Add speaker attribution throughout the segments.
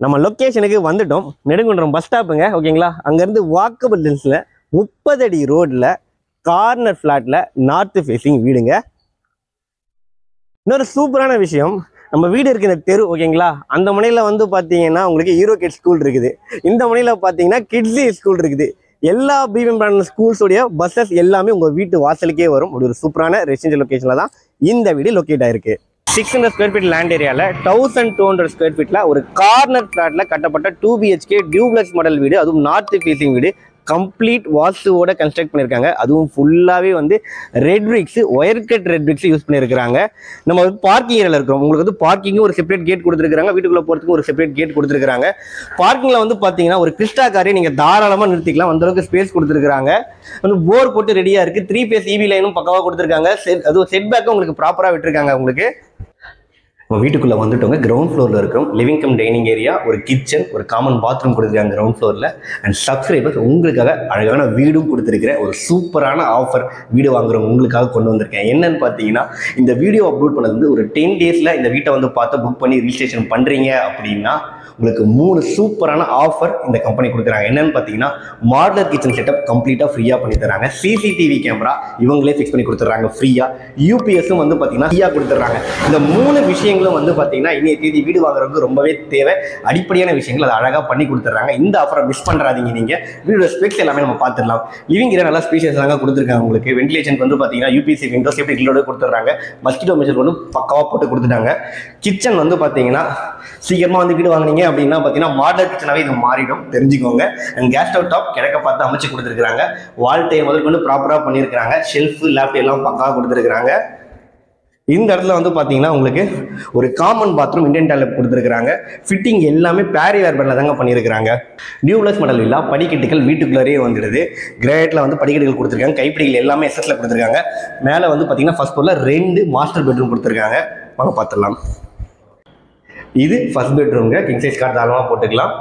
Speaker 1: நம்ம லொக்கேஷனுக்கு வந்துட்டோம். நெடுங்குன்றம் பஸ் ஸ்டாப்புங்க, ஓகேங்களா? அங்கேருந்து வாக்கபிள் டிஸ்டன்ஸில் 30 அடி ரோடில் கார்னர் ஃப்ளாட்டில் நார்த்து ஃபேஸிங் வீடுங்க. இன்னொரு சூப்பரான விஷயம், நம்ம வீடு இருக்க இந்த தெரு, ஓகேங்களா? அந்த முனையில் வந்து பார்த்தீங்கன்னா உங்களுக்கு ஹீரோ கிட்ஸ் ஸ்கூல் இருக்குது. இந்த முனையில் பார்த்தீங்கன்னா கிட்ஸி ஸ்கூல் இருக்குது. எல்லா பிபிஎம் பிராண்ட் ஸ்கூல்ஸோடைய பஸ்ஸஸ் எல்லாமே உங்கள் வீட்டு வாசலுக்கே வரும். ஒரு சூப்பரான ரெசிடென்ஷியல் லொக்கேஷனில் தான் இந்த வீடு லொக்கேட் ஆயிருக்கு. 600 ஸ்கொயர் ஃபீட் லேண்ட் ஏரியாவில் 1200 ஸ்கொயர் ஃபீட்டில் ஒரு கார்னர் ஃப்ளாட்டில் கட்டப்பட்ட 2 BHK டியூப்ளெக்ஸ் மாடல் வீடு. அதுவும் நார்த் ஃபேஸிங் வீடு. கம்ப்ளீட் வாஸ்துவோட கன்ஸ்ட்ரக்ட் பண்ணியிருக்காங்க. அதுவும் ஃபுல்லாகவே வந்து red BRICS, wire cut red BRICS use பண்ணியிருக்காங்க. நம்ம வந்து பார்க்கிங் ஏரியாவில் இருக்கிறோம். உங்களுக்கு வந்து பார்க்கிங்கும் ஒரு செப்பரேட் கேட் கொடுத்துருக்காங்க. வீட்டுக்குள்ளே போகிறதுக்கும் ஒரு செப்பரேட் கேட் கொடுத்துருக்காங்க. பார்க்கிங்கில் வந்து பார்த்தீங்கன்னா ஒரு கிறிஸ்டா காரை நீங்கள் தாராளமாக நிறுத்திக்கலாம். அந்தளவுக்கு ஸ்பேஸ் கொடுத்துருக்காங்க. வந்து போர் போட்டு ரெடியாக இருக்குது. 3 phase EV லைனும் பக்கவாக கொடுத்துருக்காங்க. அதுவும் செட் பேக்கும் உங்களுக்கு ப்ராப்பராக விட்டுருக்காங்க. உங்களுக்கு வீட்டுக்குள்ளே வந்துட்டோங்க. கிரவுண்ட் ஃப்ளோரில் இருக்கும் லிவிங் கம் டைனிங் ஏரியா, ஒரு கிச்சன், ஒரு காமன் பாத்ரூம் கொடுத்துருக்காங்க கிரவுண்ட் ஃப்ளோரில். அண்ட் சப்ஸ்கிரைபர்ஸ் உங்களுக்காக அழகான வீடும் கொடுத்துருக்கிறேன். ஒரு சூப்பரான ஆஃபர் வீடு வாங்குறவங்க உங்களுக்காக கொண்டு வந்திருக்கேன். என்னன்னு பார்த்தீங்கன்னா, இந்த வீடியோ அப்லோட் பண்ணது வந்து ஒரு 10 daysல இந்த வீட்டை வந்து பார்த்து புக் பண்ணி ரிஜிஸ்ட்ரேஷன் பண்ணுறீங்க அப்படின்னா உங்களுக்கு 3 சூப்பரான ஆஃபர் இந்த கம்பெனி கொடுக்குறாங்க. என்னன்னு பார்த்தீங்கன்னா, மாடலர் கிச்சன் செட்டப் கம்ப்ளீட்டாக ஃப்ரீயாக பண்ணி தராங்க. CCTV கேமரா இவங்களே ஃபிக்ஸ் பண்ணி கொடுத்துட்றாங்க ஃப்ரீயாக. UPSும் வந்து பார்த்தீங்கன்னா ஃப்ரீயாக கொடுத்துட்றாங்க. இந்த 3 விஷயங்களும் வந்து பார்த்தீங்கன்னா இன்னைய தேதி வீடு வாங்குறதுக்கு ரொம்பவே தேவை. அடிப்படையான விஷயங்கள் அதை அழகாக பண்ணி கொடுத்துட்றாங்க. இந்த ஆஃபரை மிஸ் பண்ணுறாதீங்க. நீங்கள் வீடோட ஸ்பெக்ஸ் எல்லாமே நம்ம பார்த்துடலாம். லிவிங் ஏரியா நல்லா ஸ்பேஷியஸாக கொடுத்துருக்காங்க. உங்களுக்கு வென்டிலேஷனுக்கு வந்து பார்த்தீங்கன்னா UPC விண்டோ சேஃப்டி கில்லோட கொடுத்துட்றாங்க. மஸ்கிட்டோ மெஷர் வந்து பக்காவாக போட்டு கொடுத்துட்டாங்க. கிச்சன் வந்து பார்த்தீங்கன்னா சீக்கிரமாக வந்து வீடு வாங்கினீங்க அப்படின்னா பார்த்தீங்கன்னா மாடல் கிச்சனாகவே இது மாறிடும், தெரிஞ்சுக்கோங்க. அண்ட் கேஸ் ஸ்டவ் டாப் கிழக்க பார்த்து அமைச்சு கொடுத்துருக்காங்க. வால் டைம் முதல் கொண்டு ப்ராப்பராக பண்ணியிருக்காங்க. ஷெல்ஃபு, லேப்டாப் எல்லாம் பக்காவாக கொடுத்துருக்காங்க. இந்த இடத்துல வந்து பார்த்தீங்கன்னா உங்களுக்கு ஒரு காமன் பாத்ரூம், இண்டியன் டாய்லெட் கொடுத்துருக்காங்க. ஃபிட்டிங் எல்லாமே பேரிவேர் பேரில் தாங்க பண்ணியிருக்காங்க. டியூப்ளெக்ஸ் மாடல் இல்லா படிக்கட்டுகள் வீட்டுக்குள்ளே வந்துடுது. கிரேட்ல வந்து படிக்கட்டுகள் கொடுத்துருக்காங்க. கைப்பிடிகள் எல்லாமே எஸ்எஸ்ல கொடுத்துருக்காங்க. மேலே வந்து பார்த்தீங்கன்னா ஃபர்ஸ்ட் ஃப்ளோரில் 2 மாஸ்டர் பெட்ரூம் கொடுத்துருக்காங்க. வாங்க பார்த்துடலாம். இது ஃபர்ஸ்ட் பெட்ரூம்ங்க. கிங் சைஸ் கார்டு தாராளமாக போட்டுக்கலாம்.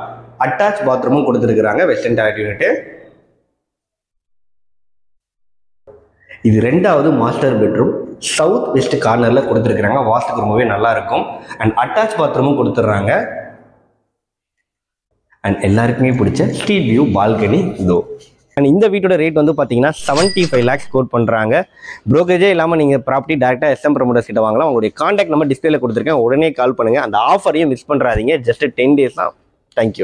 Speaker 1: அட்டாச் பாத்ரூமும் கொடுத்துருக்காங்க. Western toilet unit. இது 2வது மாஸ்டர் பெட்ரூம். சவுத் வெஸ்ட் கார்னரில் கொடுத்துருக்காங்க. வாஸ்துக்கு ரொம்பவே நல்லா இருக்கும். அண்ட் அட்டாச் பாத்ரூமும் கொடுத்துட்றாங்க. அண்ட் எல்லாருக்குமே பிடிச்ச ஸ்ட்ரீட் வியூ பால்கனி இதோ. அண்ட் இந்த வீட்டோட ரேட் வந்து பார்த்தீங்கன்னா 75 lakhs கோட் பண்ணுறாங்க. ப்ரோக்கரேஜே இல்லாமல் நீங்கள் ப்ராப்பர்ட்டி டேரெக்டாக SM ப்ரமோட்டர்ஸ் கிட்ட வாங்கலாம். உங்களுடைய கான்டாக்ட் நம்பர் டிஸ்பிளேல கொடுத்துருக்கேன். உடனே கால் பண்ணுங்கள். அந்த ஆஃபரையும் மிஸ் பண்ணுறாதீங்க. ஜஸ்ட் 10 days தான். தேங்க்யூ.